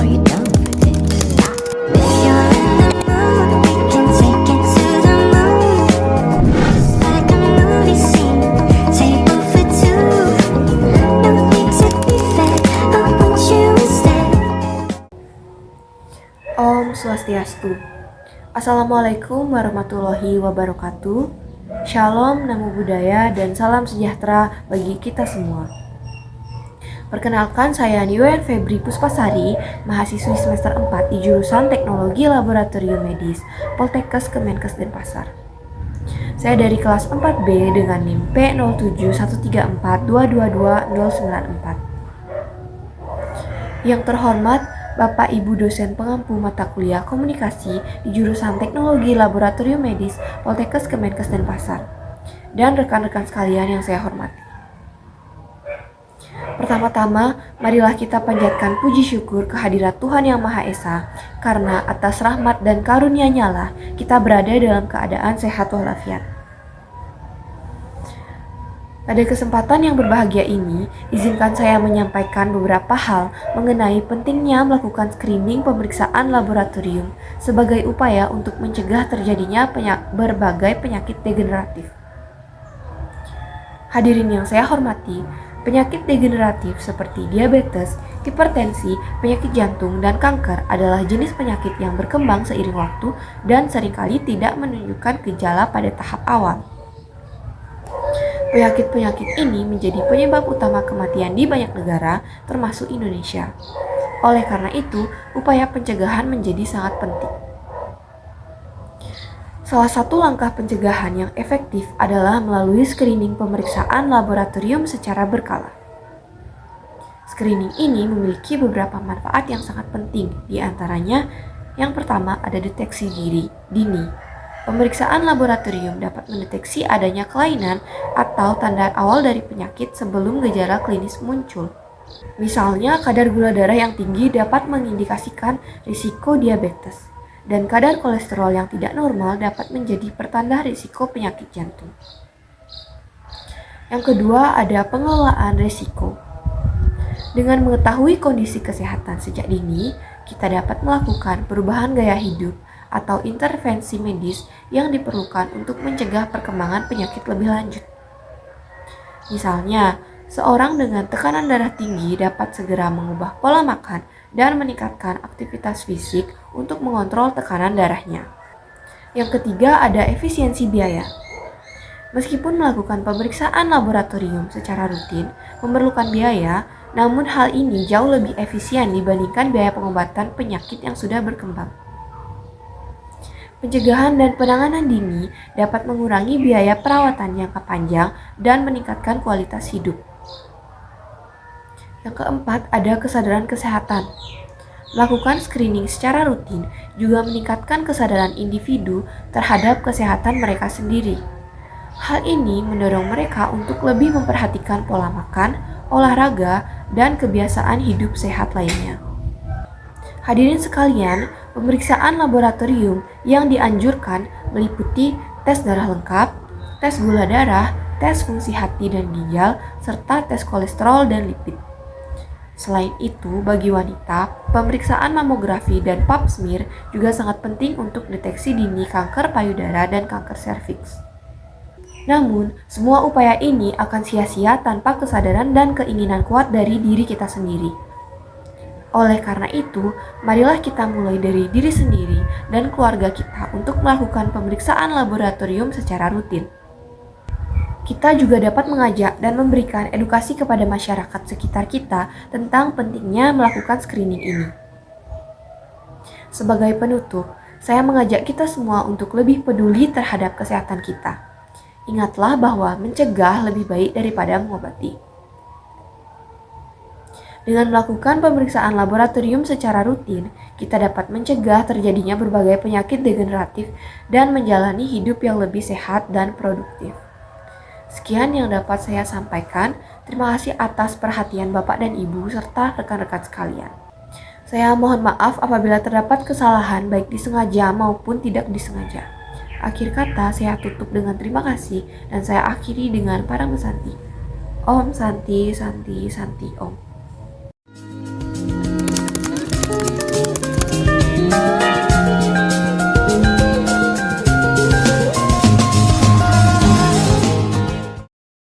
you don't forget. If you're in the mood, we can take it to the moon. Just like a movie scene, table for two. No need to be fair, I want you instead. Om Swastiastu. Assalamualaikum warahmatullahi wabarakatuh. Shalom, namo buddhaya, dan salam sejahtera bagi kita semua. Perkenalkan, saya Niwen Febri Puspasari, mahasiswi semester 4 di jurusan Teknologi Laboratorium Medis, Poltekkes Kemenkes Denpasar. Saya dari kelas 4B dengan NIM P07134222094. Yang terhormat Bapak Ibu dosen pengampu mata kuliah komunikasi di jurusan Teknologi Laboratorium Medis Poltekkes Kemenkes Denpasar, dan rekan-rekan sekalian yang saya hormati. Pertama-tama, marilah kita panjatkan puji syukur kehadirat Tuhan Yang Maha Esa, karena atas rahmat dan karunia-Nya lah kita berada dalam keadaan sehat walafiat. Pada kesempatan yang berbahagia ini, izinkan saya menyampaikan beberapa hal mengenai pentingnya melakukan screening pemeriksaan laboratorium sebagai upaya untuk mencegah terjadinya berbagai penyakit degeneratif. Hadirin yang saya hormati, penyakit degeneratif seperti diabetes, hipertensi, penyakit jantung, dan kanker adalah jenis penyakit yang berkembang seiring waktu dan seringkali tidak menunjukkan gejala pada tahap awal. Penyakit-penyakit ini menjadi penyebab utama kematian di banyak negara, termasuk Indonesia. Oleh karena itu, upaya pencegahan menjadi sangat penting. Salah satu langkah pencegahan yang efektif adalah melalui screening pemeriksaan laboratorium secara berkala. Screening ini memiliki beberapa manfaat yang sangat penting, di antaranya yang pertama ada deteksi dini. Pemeriksaan laboratorium dapat mendeteksi adanya kelainan atau tanda awal dari penyakit sebelum gejala klinis muncul. Misalnya, kadar gula darah yang tinggi dapat mengindikasikan risiko diabetes, dan kadar kolesterol yang tidak normal dapat menjadi pertanda risiko penyakit jantung. Yang kedua, ada pengelolaan risiko. Dengan mengetahui kondisi kesehatan sejak dini, kita dapat melakukan perubahan gaya hidup atau intervensi medis yang diperlukan untuk mencegah perkembangan penyakit lebih lanjut. Misalnya, seorang dengan tekanan darah tinggi dapat segera mengubah pola makan dan meningkatkan aktivitas fisik untuk mengontrol tekanan darahnya. Yang ketiga, ada efisiensi biaya. Meskipun melakukan pemeriksaan laboratorium secara rutin memerlukan biaya, namun hal ini jauh lebih efisien dibandingkan biaya pengobatan penyakit yang sudah berkembang. Pencegahan dan penanganan dini dapat mengurangi biaya perawatan jangka panjang dan meningkatkan kualitas hidup. Yang keempat, ada kesadaran kesehatan. Melakukan screening secara rutin juga meningkatkan kesadaran individu terhadap kesehatan mereka sendiri. Hal ini mendorong mereka untuk lebih memperhatikan pola makan, olahraga, dan kebiasaan hidup sehat lainnya. Hadirin sekalian, pemeriksaan laboratorium yang dianjurkan meliputi tes darah lengkap, tes gula darah, tes fungsi hati dan ginjal, serta tes kolesterol dan lipid. Selain itu, bagi wanita, pemeriksaan mamografi dan pap smear juga sangat penting untuk deteksi dini kanker payudara dan kanker serviks. Namun, semua upaya ini akan sia-sia tanpa kesadaran dan keinginan kuat dari diri kita sendiri. Oleh karena itu, marilah kita mulai dari diri sendiri dan keluarga kita untuk melakukan pemeriksaan laboratorium secara rutin. Kita juga dapat mengajak dan memberikan edukasi kepada masyarakat sekitar kita tentang pentingnya melakukan screening ini. Sebagai penutup, saya mengajak kita semua untuk lebih peduli terhadap kesehatan kita. Ingatlah bahwa mencegah lebih baik daripada mengobati. Dengan melakukan pemeriksaan laboratorium secara rutin, kita dapat mencegah terjadinya berbagai penyakit degeneratif dan menjalani hidup yang lebih sehat dan produktif. Sekian yang dapat saya sampaikan. Terima kasih atas perhatian Bapak dan Ibu serta rekan-rekan sekalian. Saya mohon maaf apabila terdapat kesalahan baik disengaja maupun tidak disengaja. Akhir kata, saya tutup dengan terima kasih dan saya akhiri dengan Param Santi. Om Santi, Santi, Santi, Om.